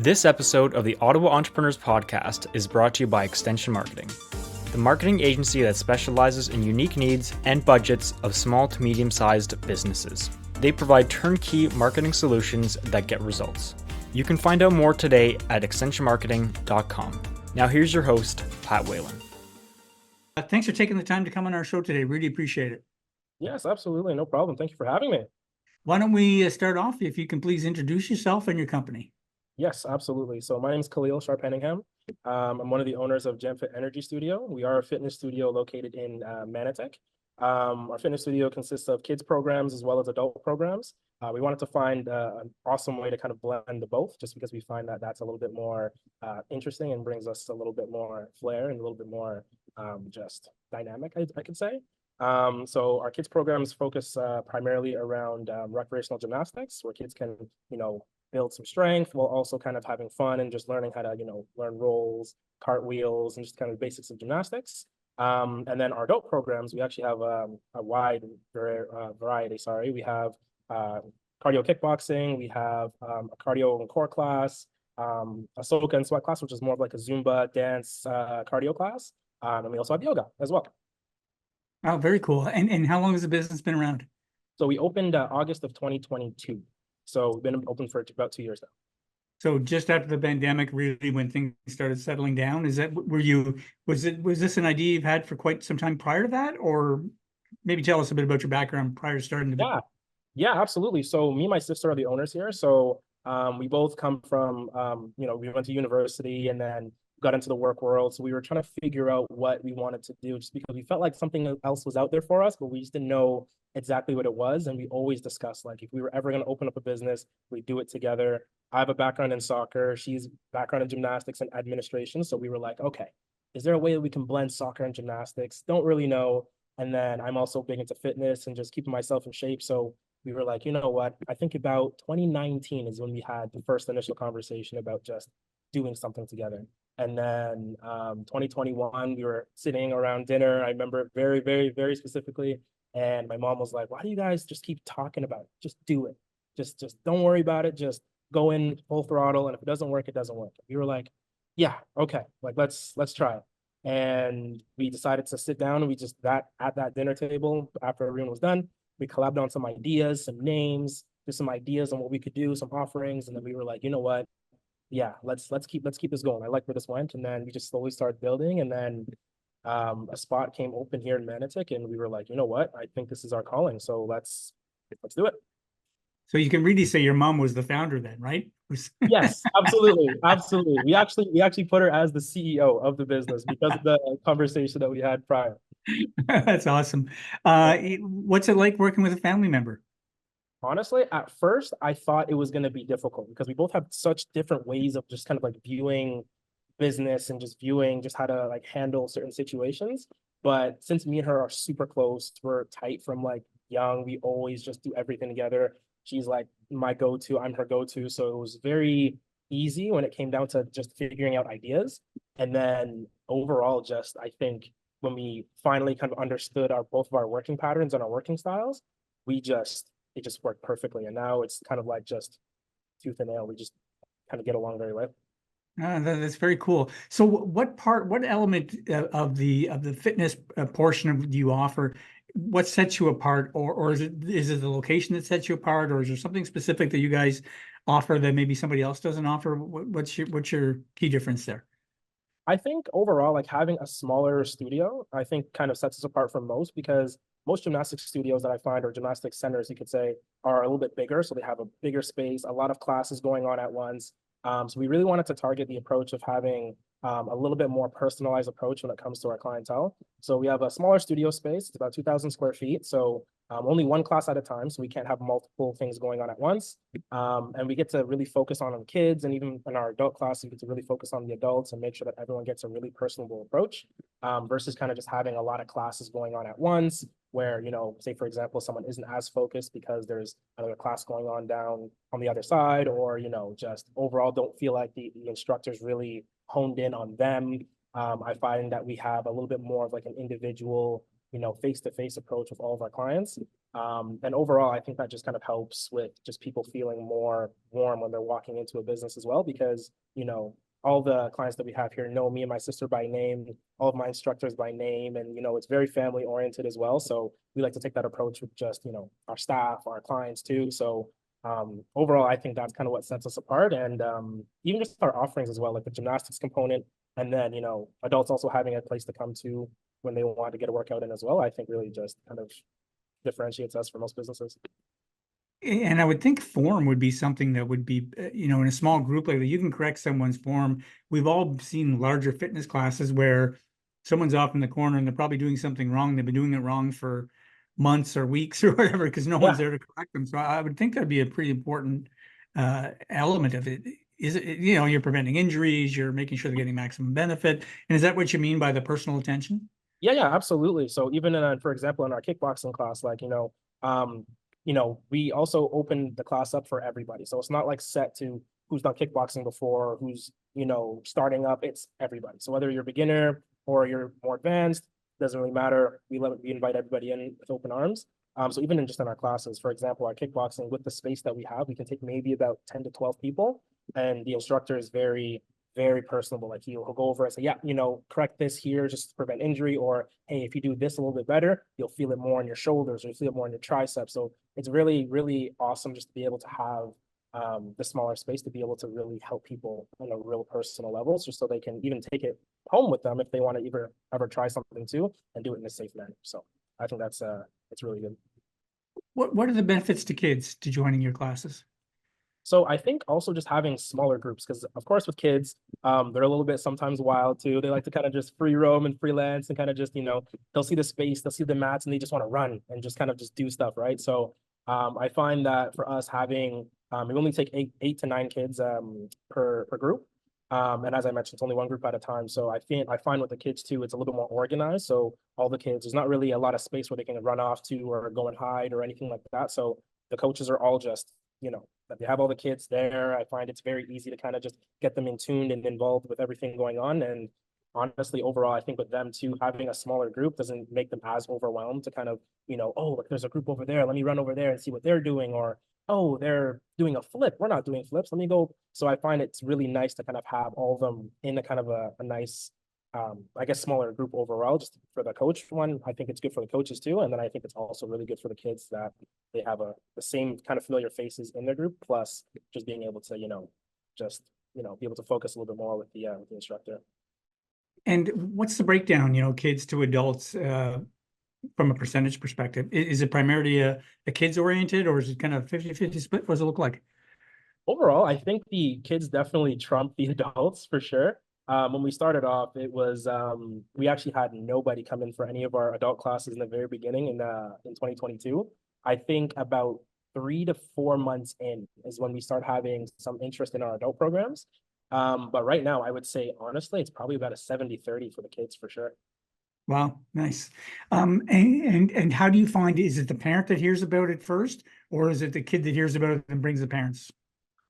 This episode of the Ottawa Entrepreneurs Podcast is brought to you by Extension Marketing, the marketing agency that specializes in unique needs and budgets of small to medium-sized businesses. They provide turnkey marketing solutions that get results. You can find out more today at extensionmarketing.com. Now here's your host, Pat Whalen. Thanks for taking the time to come on our show today. Really appreciate it. Yes, absolutely. No problem. Thank you for having me. Why don't we start off, if you can please introduce yourself and your company. Yes, absolutely. So my name is Kahleel Sharpe. I'm one of the owners of JamFit Energy Studio. We are a fitness studio located in Manotick. Our fitness studio consists of kids programs as well as adult programs. We wanted to find an awesome way to kind of blend the both, just because we find that that's a little bit more interesting and brings us a little bit more flair and a little bit more just dynamic, I could say. So our kids programs focus primarily around recreational gymnastics, where kids can, build some strength while also kind of having fun and just learning how to, learn rolls, cartwheels, and just kind of basics of gymnastics. And then our adult programs, we actually have a wide variety. We have cardio kickboxing, we have a cardio and core class, a soca and sweat class, which is more of like a Zumba dance cardio class. And we also have yoga as well. Oh, very cool. And how long has the business been around? So we opened August of 2022. So we've been open for about 2 years now. So just after the pandemic, really, when things started settling down, was this an idea you've had for quite some time prior to that? Or maybe tell us a bit about your background prior to starting to Yeah, absolutely. So me and my sister are the owners here. So we both come from, we went to university and then got into the work world. So we were trying to figure out what we wanted to do, just because we felt like something else was out there for us, but we just didn't know exactly what it was. And we always discussed, like, if we were ever going to open up a business, we'd do it together. I have a background in soccer. She's background in gymnastics and administration. So we were like, okay, is there a way that we can blend soccer and gymnastics? Don't really know. And then I'm also big into fitness and just keeping myself in shape. So we were like, you know what? I think about 2019 is when we had the first initial conversation about just doing something together. And then 2021, we were sitting around dinner. I remember it very, very, very specifically. And my mom was like, why do you guys just keep talking about it? Just do it. Just don't worry about it. Just go in full throttle. And if it doesn't work, it doesn't work. We were like, yeah, okay. Like, let's try it. And we decided to sit down and we just at that dinner table after everyone was done, we collabed on some ideas, some names, just some ideas on what we could do, some offerings. And then we were like, you know what? Yeah, let's keep this going. I like where this went. And then we just slowly started building. And then a spot came open here in Manotick, and we were like, you know what? I think this is our calling. So let's do it. So you can really say your mom was the founder then, right? Yes, absolutely. Absolutely. We actually put her as the CEO of the business because of the conversation that we had prior. That's awesome. What's it like working with a family member? Honestly, at first, I thought it was going to be difficult because we both have such different ways of just kind of like viewing business and just viewing just how to like handle certain situations. But since me and her are super close, we're tight from like young, we always just do everything together. She's like my go-to, I'm her go-to. So it was very easy when it came down to just figuring out ideas. And then overall, just I think when we finally kind of understood both of our working patterns and our working styles, it just worked perfectly. And now it's kind of like just tooth and nail. We just kind of get along very well. That's very cool. So what element of the fitness portion do you offer? What sets you apart, or is it the location that sets you apart, or is there something specific that you guys offer that maybe somebody else doesn't offer? What's your key difference there? I think overall, like having a smaller studio, I think kind of sets us apart from most, because most gymnastics studios that I find, or gymnastics centers, you could say, are a little bit bigger. So they have a bigger space, a lot of classes going on at once. So we really wanted to target the approach of having a little bit more personalized approach when it comes to our clientele. So we have a smaller studio space. It's about 2,000 square feet. So only one class at a time. So we can't have multiple things going on at once. And we get to really focus on kids, and even in our adult class, we get to really focus on the adults and make sure that everyone gets a really personable approach versus kind of just having a lot of classes going on at once where, say, for example, someone isn't as focused because there's another class going on down on the other side, or, just overall don't feel like the instructor's really honed in on them. I find that we have a little bit more of like an individual, face-to-face approach with all of our clients. And overall, I think that just kind of helps with just people feeling more warm when they're walking into a business as well, because, all the clients that we have here know me and my sister by name, all of my instructors by name, and, it's very family oriented as well. So we like to take that approach with just, our staff, our clients too. So overall, I think that's kind of what sets us apart. And even just our offerings as well, like the gymnastics component, and then, adults also having a place to come to when they want to get a workout in as well, I think really just kind of differentiates us from most businesses. And I would think form would be something that would be, in a small group like that, you can correct someone's form. We've all seen larger fitness classes where someone's off in the corner and they're probably doing something wrong. They've been doing it wrong for months or weeks or whatever, because no one's there to correct them. So I would think that'd be a pretty important element of it. Is it, you're preventing injuries, you're making sure they're getting maximum benefit. And is that what you mean by the personal attention? Yeah, absolutely. So even for example, in our kickboxing class, like, we also open the class up for everybody. So it's not like set to who's done kickboxing before, who's, starting up, it's everybody. So whether you're a beginner or you're more advanced, doesn't really matter. We invite everybody in with open arms. So even in our classes, for example, our kickboxing, with the space that we have, we can take maybe about 10 to 12 people. And the instructor is very, very personable. Like he'll go over and say, yeah, correct this here just to prevent injury, or hey, if you do this a little bit better, you'll feel it more in your shoulders, or you feel it more in your triceps. So it's really, really awesome just to be able to have the smaller space to be able to really help people on a real personal level, just so they can even take it home with them if they want to ever try something too, and do it in a safe manner. So I think that's it's really good. What are the benefits to kids to joining your classes? So I think also just having smaller groups, because of course with kids, they're a little bit sometimes wild too. They like to kind of just free roam and freelance and kind of just, they'll see the space, they'll see the mats, and they just want to run and just kind of just do stuff, right? So I find that for us having, we only take eight to nine kids per group. And as I mentioned, it's only one group at a time. So I find with the kids too, it's a little bit more organized. So all the kids, there's not really a lot of space where they can run off to or go and hide or anything like that. So the coaches are all just, that they have all the kids there. I find it's very easy to kind of just get them in tuned and involved with everything going on. And honestly, overall, I think with them too, having a smaller group doesn't make them as overwhelmed to kind of, oh, look, there's a group over there. Let me run over there and see what they're doing. Or, oh, they're doing a flip. We're not doing flips. Let me go. So I find it's really nice to kind of have all of them in a kind of a nice, I guess, smaller group overall, just for the coach one. I think it's good for the coaches too. And then I think it's also really good for the kids that they have the same kind of familiar faces in their group, plus just being able to, just, be able to focus a little bit more with the instructor. And what's the breakdown, kids to adults, from a percentage perspective? Is it primarily a kids oriented, or is it kind of 50-50 split? What does it look like? Overall, I think the kids definitely trump the adults for sure. When we started off, it was we actually had nobody come in for any of our adult classes in the very beginning in 2022. I think about 3 to 4 months in is when we start having some interest in our adult programs. But right now, I would say honestly, it's probably about a 70-30 for the kids for sure. Wow, nice. And how do you find, is it the parent that hears about it first, or is it the kid that hears about it and brings the parents?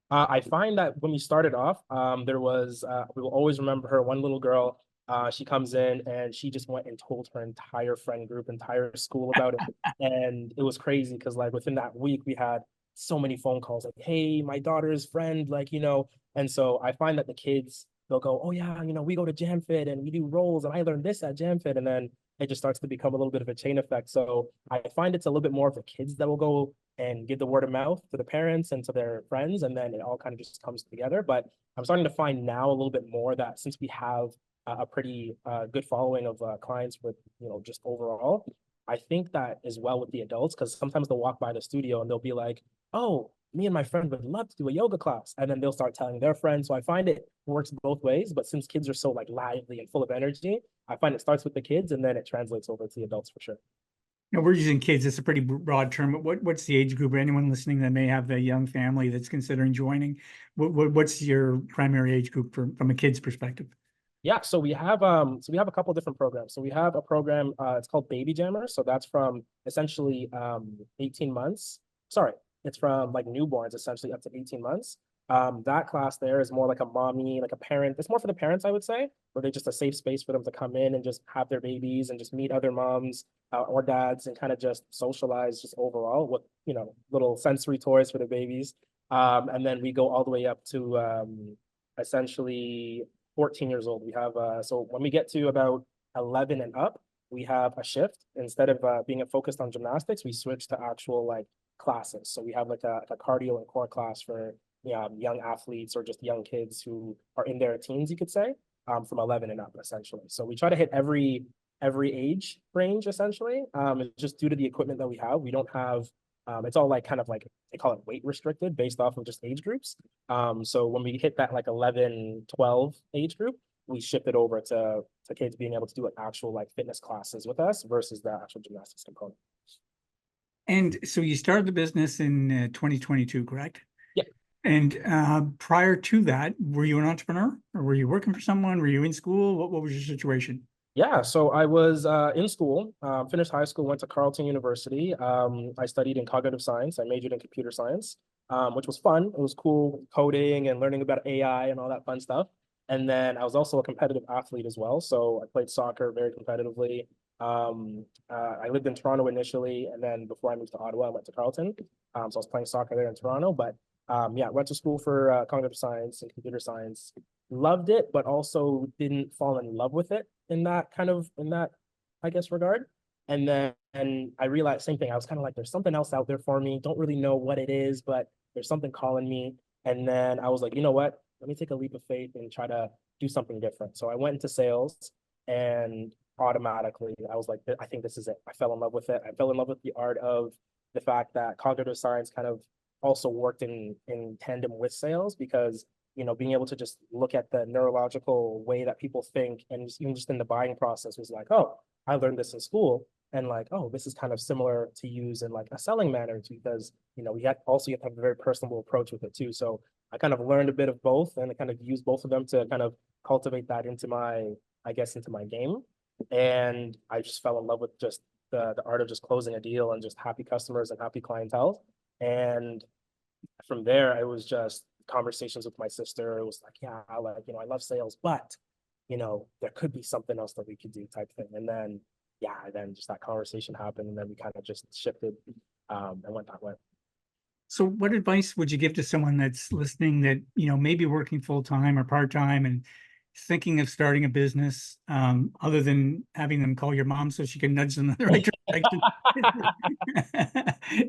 I find that when we started off, there was, we will always remember her, one little girl. She comes in and she just went and told her entire friend group, entire school about it. And it was crazy because like within that week, we had so many phone calls like, hey, my daughter's friend, like, and so I find that the kids, they'll go, oh yeah, we go to JamFit and we do rolls and I learned this at JamFit. And then it just starts to become a little bit of a chain effect. So I find it's a little bit more of the kids that will go and give the word of mouth to the parents and to their friends, and then it all kind of just comes together. But I'm starting to find now a little bit more that since we have a pretty good following of clients with, just overall, I think that as well with the adults, because sometimes they'll walk by the studio and they'll be like, oh, me and my friend would love to do a yoga class. And then they'll start telling their friends. So I find it works both ways, but since kids are so like lively and full of energy, I find it starts with the kids and then it translates over to the adults for sure. We're using kids. It's a pretty broad term. What's the age group? Anyone listening that may have a young family that's considering joining, what's your primary age group from a kid's perspective? Yeah, so we have a couple of different programs. So we have a program, it's called Baby Jammer. So that's from essentially 18 months. Sorry, it's from like newborns essentially up to 18 months. That class there is more like a mommy, like a parent. It's more for the parents, I would say, where they're just a safe space for them to come in and just have their babies and just meet other moms. or dads, and kind of just socialize just overall with, little sensory toys for the babies. And then we go all the way up to essentially 14 years old. We have, so when we get to about 11 and up, we have a shift. Instead of being focused on gymnastics, we switch to actual like classes. So we have like a cardio and core class for young athletes or just young kids who are in their teens, you could say, from 11 and up, essentially. So we try to hit every age range, essentially. It's just due to the equipment that we have. We don't have, it's all like kind of like, they call it weight restricted based off of just age groups. So when we hit that like 11, 12 age group, we shift it over to kids being able to do like actual like fitness classes with us versus the actual gymnastics component. And so you started the business in 2022, correct? Yeah. And prior to that, were you an entrepreneur, or were you working for someone? Were you in school? What was your situation? Yeah, so I was in school, finished high school, went to Carleton University. I studied in cognitive science. I majored in computer science, which was fun. It was cool, coding and learning about AI and all that fun stuff. And then I was also a competitive athlete as well. So I played soccer very competitively. I lived in Toronto initially, and then before I moved to Ottawa, I went to Carleton. So I was playing soccer there in Toronto. But yeah, went to school for cognitive science and computer science. Loved it, but also didn't fall in love with it in that, I guess, regard. And then I realized same thing. I was kind of like, there's something else out there for me. Don't really know what it is, but there's something calling me. And then I was like, you know what? Let me take a leap of faith and try to do something different. So I went into sales, and automatically I was like, I think this is it. I fell in love with it. I fell in love with the art of the fact that cognitive science kind of also worked in tandem with sales, because being able to just look at the neurological way that people think, and even just in the buying process, was like, oh, I learned this in school, and like, oh, this is kind of similar to use in like a selling manner too, because you have to have a very personable approach with it too. So I kind of learned a bit of both, and I kind of used both of them to kind of cultivate that into my game. And I just fell in love with just the art of just closing a deal and just happy customers and happy clientele. And from there, it was just conversations with my sister. It was like, yeah, I love sales, but there could be something else that we could do, type thing. And then then just that conversation happened, and then we kind of just shifted and went that way. So what advice would you give to someone that's listening that, maybe working full-time or part-time and thinking of starting a business, other than having them call your mom so she can nudge them in the right direction?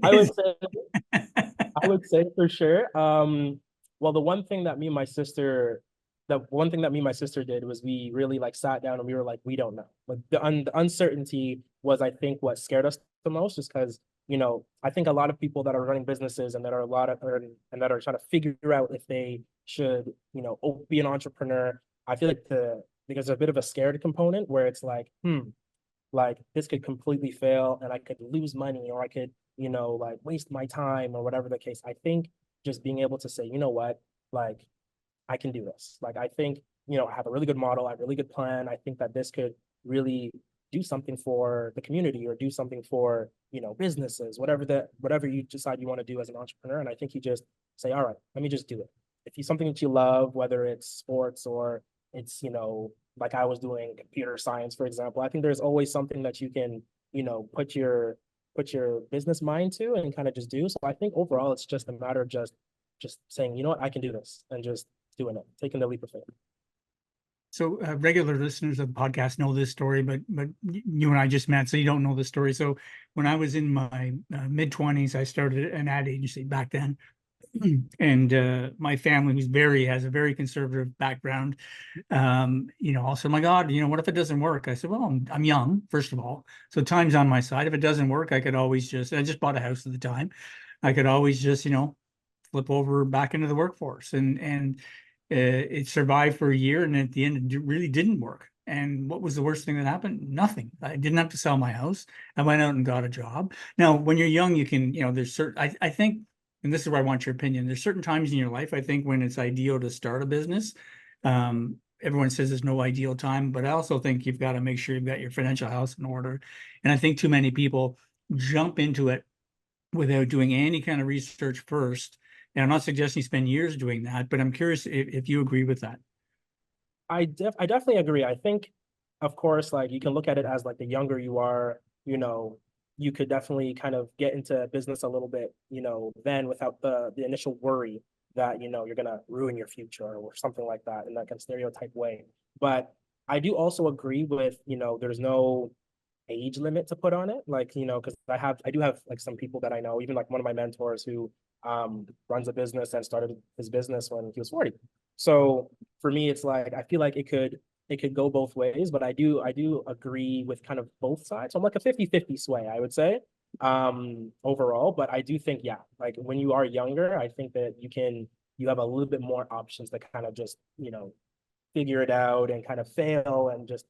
I would say for sure. Well, the one thing that me and my sister did was we really like sat down and we were like, we don't know. Like the uncertainty was, I think, what scared us the most, just because, I think a lot of people that are running businesses and that are trying to figure out if they should, be an entrepreneur. I feel like because there's a bit of a scared component where it's like, like this could completely fail and I could lose money, or I could, like waste my time, or whatever the case. I think just being able to say, you know what, like I can do this. Like, I think, I have a really good model, I have a really good plan. I think that this could really do something for the community, or do something for, businesses, whatever you decide you want to do as an entrepreneur. And I think you just say, all right, let me just do it. If it's something that you love, whether it's sports or it's, like I was doing computer science, for example, I think there's always something that you can, put your business mind to and kind of just do. So I think overall, it's just a matter of just saying, you know what, I can do this, and just doing it, taking the leap of faith. So regular listeners of the podcast know this story, but you and I just met, so you don't know the story. So when I was in my mid-20s, I started an ad agency back then. And my family, has a very conservative background, also, my God, what if it doesn't work? I said, well, I'm young, first of all, so time's on my side. If it doesn't work, I could always I just bought a house at the time. I could always just, flip over back into the workforce. And it survived for a year, and at the end, it really didn't work. And what was the worst thing that happened? Nothing. I didn't have to sell my house. I went out and got a job. Now, when you're young, you can, there's certain, I think, and this is where I want your opinion, there's certain times in your life, I think, when it's ideal to start a business. Everyone says there's no ideal time, but I also think you've got to make sure you've got your financial house in order. And I think too many people jump into it without doing any kind of research first. And I'm not suggesting you spend years doing that, but I'm curious if you agree with that. I definitely agree. I think, of course, like you can look at it as like the younger you are, you could definitely kind of get into business a little bit, then without the initial worry that, you're going to ruin your future or something like that in that kind of stereotype way. But I do also agree with, there's no age limit to put on it. Like, because I do have like some people that I know, even like one of my mentors who runs a business and started his business when he was 40. So for me, it's like, I feel like it could go both ways, but I do agree with kind of both sides. So I'm like a 50-50 sway, I would say, overall. But I do think, yeah, like when you are younger, I think that you have a little bit more options to kind of just, figure it out and kind of fail and just,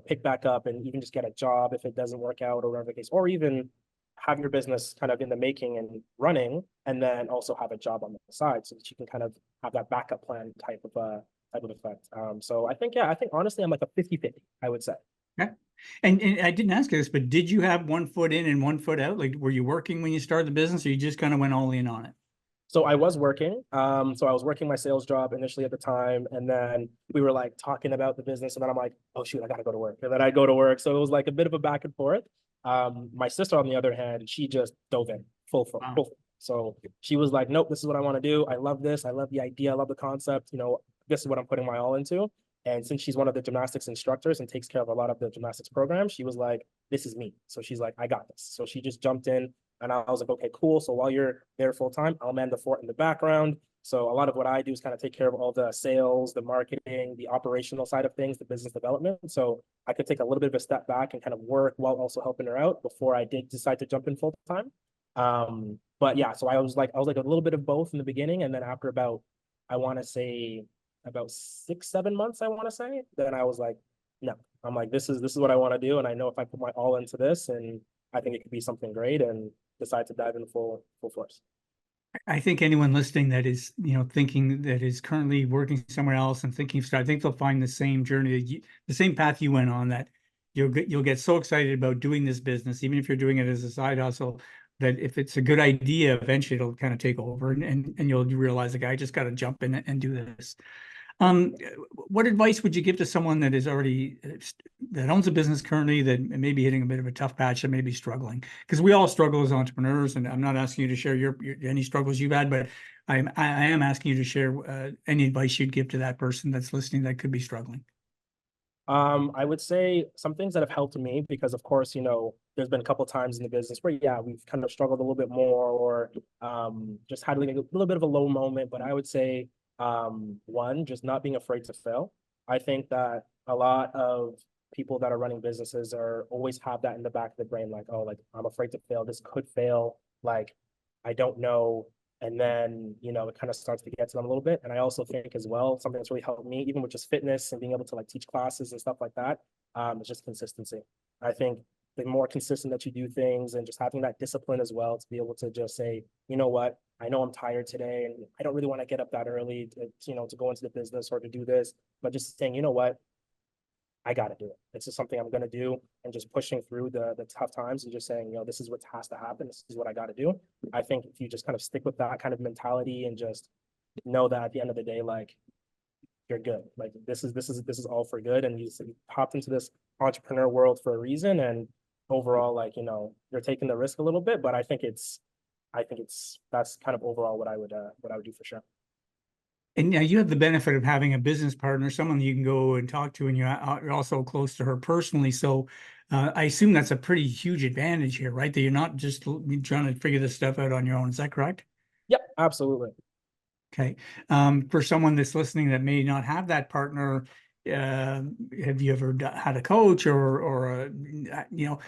pick back up and even just get a job if it doesn't work out or whatever the case, or even have your business kind of in the making and running, and then also have a job on the side so that you can kind of have that backup plan type of effect. So I think, honestly, I'm like a 50-50, I would say. Okay. And I didn't ask you this, but did you have one foot in and one foot out? Like, were you working when you started the business, or you just kind of went all in on it? So I was working. So I was working my sales job initially at the time, and then we were like talking about the business, and then I'm like, oh shoot, I gotta go to work. And then I go to work. So it was like a bit of a back and forth. My sister, on the other hand, she just dove in full. So she was like, nope, this is what I want to do. I love this. I love the idea. I love the concept. This is what I'm putting my all into. And since she's one of the gymnastics instructors and takes care of a lot of the gymnastics programs, she was like, this is me. So she's like, I got this. So she just jumped in. And I was like, okay, cool. So while you're there full time, I'll man the fort in the background. So a lot of what I do is kind of take care of all the sales, the marketing, the operational side of things, the business development. So I could take a little bit of a step back and kind of work while also helping her out before I did decide to jump in full time. But yeah, so I was like a little bit of both in the beginning, and then after I want to say about 6-7 months, I want to say, then I was like, no, I'm like, this is what I want to do, and I know if I put my all into this, and I think it could be something great, and decide to dive in full force. I think anyone listening that is, thinking that is currently working somewhere else and thinking of start, I think they'll find the same journey, the same path you went on, that you'll get so excited about doing this business, even if you're doing it as a side hustle, that if it's a good idea, eventually it'll kind of take over, and you'll realize, like, I just got to jump in and do this. What advice would you give to someone that is already that owns a business currently that may be hitting a bit of a tough patch, that may be struggling? Because we all struggle as entrepreneurs, and I'm not asking you to share your any struggles you've had, but I am asking you to share any advice you'd give to that person that's listening that could be struggling. I would say some things that have helped me, because of course, there's been a couple of times in the business where, yeah, we've kind of struggled a little bit more, or just had like a little bit of a low moment. But I would say, one, just not being afraid to fail. I think that a lot of people that are running businesses are always have that in the back of the brain, like, oh, like, I'm afraid to fail. This could fail. Like, I don't know. And then, it kind of starts to get to them a little bit. And I also think as well, something that's really helped me, even with just fitness and being able to like teach classes and stuff like that, is just consistency. I think the more consistent that you do things, and just having that discipline as well, to be able to just say, you know what, I know I'm tired today and I don't really want to get up that early to go into the business or to do this, but just saying, you know what, I got to do it. It's just something I'm going to do, and just pushing through the tough times and just saying, this is what has to happen. This is what I got to do. I think if you just kind of stick with that kind of mentality and just know that at the end of the day, like, you're good. Like, this is all for good. And you popped into this entrepreneur world for a reason. And overall, like, you're taking the risk a little bit, but I think that's kind of overall what I would do for sure. And now you have the benefit of having a business partner, someone you can go and talk to, and you're also close to her personally. So I assume that's a pretty huge advantage here, right? That you're not just trying to figure this stuff out on your own. Is that correct? Yep, absolutely. Okay. For someone that's listening that may not have that partner, have you ever had a coach, or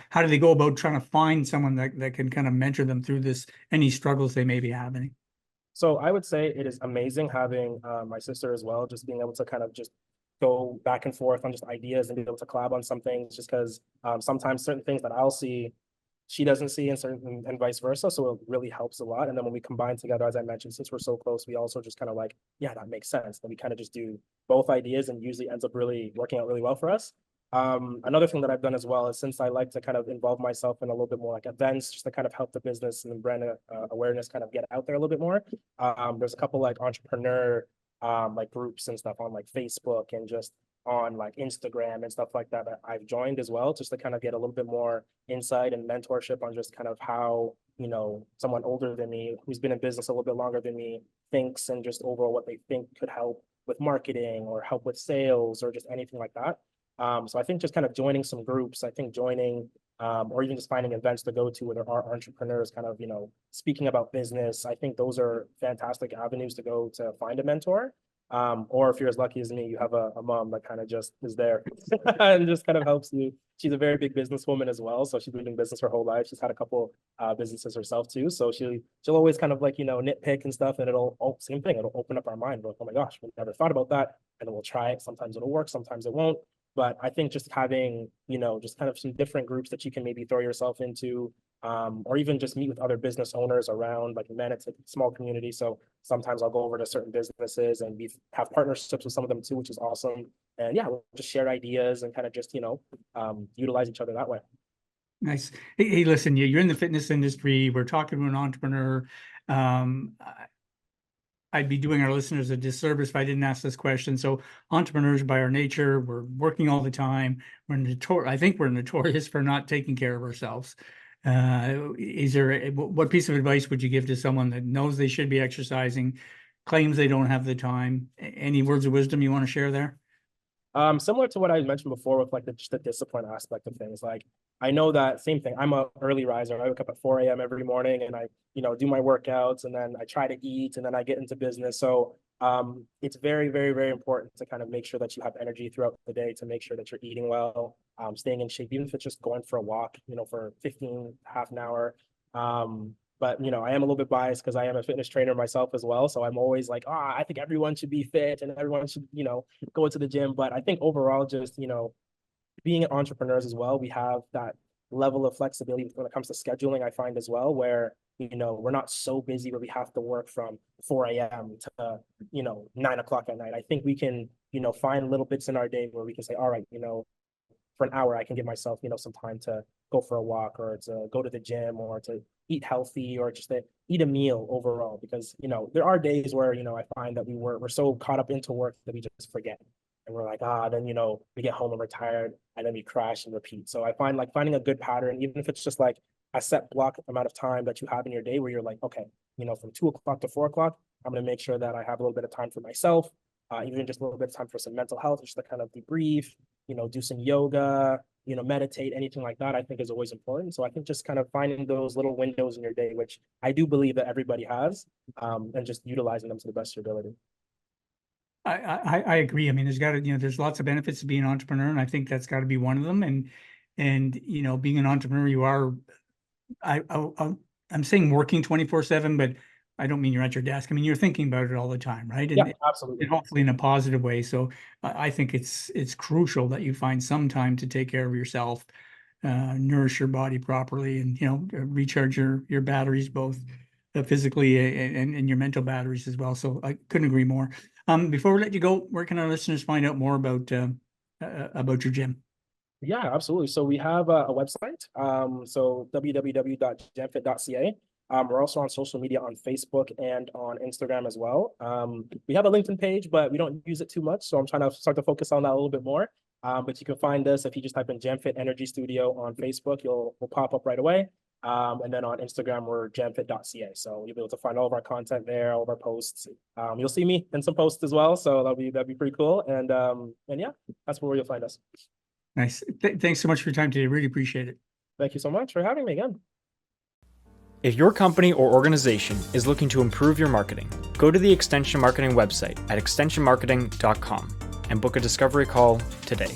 how do they go about trying to find someone that can kind of mentor them through any struggles they may be having? So I would say it is amazing having my sister as well, just being able to kind of just go back and forth on just ideas and be able to collab on some things, just because sometimes certain things that I'll see, she doesn't see, and vice versa. So it really helps a lot. And then when we combine together, as I mentioned, since we're so close, we also just kind of like, yeah, that makes sense. Then we kind of just do both ideas, and usually ends up really working out really well for us. Another thing that I've done as well is, since I like to kind of involve myself in a little bit more like events, just to kind of help the business and brand awareness kind of get out there a little bit more. There's a couple like entrepreneur like groups and stuff on like Facebook, and just on like Instagram and stuff like that I've joined as well, just to kind of get a little bit more insight and mentorship on just kind of how, you know, someone older than me who's been in business a little bit longer than me thinks, and just overall what they think could help with marketing or help with sales or just anything like that. So I think just kind of joining some groups, I think joining or even just finding events to go to where there are entrepreneurs kind of, you know, speaking about business. I think those are fantastic avenues to go to find a mentor. Or if you're as lucky as me, you have a mom that kind of just is there and just kind of helps you. She's a very big businesswoman as well. So she's been doing business her whole life. She's had a couple businesses herself too. So she'll always kind of like, you know, nitpick and stuff, and same thing. It'll open up our mind. We're like, oh my gosh, we never thought about that. And then we'll try it. Sometimes it'll work, sometimes it won't. But I think just having, you know, just kind of some different groups that you can maybe throw yourself into, or even just meet with other business owners around, like it's a small community. So sometimes I'll go over to certain businesses and we have partnerships with some of them too, which is awesome. And yeah, we'll just share ideas and kind of just, you know, utilize each other that way. Nice. Hey, listen, you're in the fitness industry. We're talking to an entrepreneur. I'd be doing our listeners a disservice if I didn't ask this question. So entrepreneurs by our nature, we're working all the time. I think we're notorious for not taking care of ourselves. What piece of advice would you give to someone that knows they should be exercising, claims they don't have the time? Any words of wisdom you want to share there? Similar to what I mentioned before with like just the discipline aspect of things. Like I know that same thing. I'm an early riser. I wake up at 4 a.m. every morning and I, you know, do my workouts and then I try to eat and then I get into business. So it's very, very, very important to kind of make sure that you have energy throughout the day, to make sure that you're eating well, staying in shape, even if it's just going for a walk, you know, for 15, half an hour. But, you know, I am a little bit biased because I am a fitness trainer myself as well. So I'm always like, I think everyone should be fit and everyone should, you know, go to the gym. But I think overall, just, you know, being entrepreneurs as well, we have that level of flexibility when it comes to scheduling, I find as well, where, you know, we're not so busy where we have to work from 4 a.m. to, you know, 9 o'clock at night. I think we can, you know, find little bits in our day where we can say, all right, you know, for an hour, I can give myself, you know, some time to go for a walk or to go to the gym or to eat healthy or just to eat a meal overall. Because, you know, there are days where, you know, I find that we're so caught up into work that we just forget. And we're like, then, you know, we get home and we're tired and then we crash and repeat. So I find like finding a good pattern, even if it's just like a set block amount of time that you have in your day where you're like, okay, you know, from 2 o'clock to 4 o'clock, I'm going to make sure that I have a little bit of time for myself, even just a little bit of time for some mental health, just to kind of debrief, you know, do some yoga, you know, meditate, anything like that, I think is always important. So I think just kind of finding those little windows in your day, which I do believe that everybody has, and just utilizing them to the best of your ability. I agree. I mean, there's lots of benefits to being an entrepreneur, and I think that's got to be one of them. And you know, being an entrepreneur, I'm saying working 24/7, but I don't mean you're at your desk. I mean, you're thinking about it all the time, right? Yeah, absolutely. And hopefully in a positive way. So I think it's crucial that you find some time to take care of yourself, nourish your body properly, and, you know, recharge your batteries, both physically and your mental batteries as well. So I couldn't agree more. Before we let you go, where can our listeners find out more about your gym? Yeah, absolutely. So we have a website, so www.jamfit.ca. We're also on social media on Facebook and on Instagram as well. We have a LinkedIn page, but we don't use it too much. So I'm trying to start to focus on that a little bit more. But you can find us if you just type in JamFit Energy Studio on Facebook, we'll pop up right away. And then on Instagram, we're jamfit.ca. So you'll be able to find all of our content there, all of our posts. You'll see me in some posts as well. So that'd be pretty cool. And yeah, that's where you'll find us. Nice. Thanks so much for your time today. Really appreciate it. Thank you so much for having me again. If your company or organization is looking to improve your marketing, go to the Extension Marketing website at extensionmarketing.com and book a discovery call today.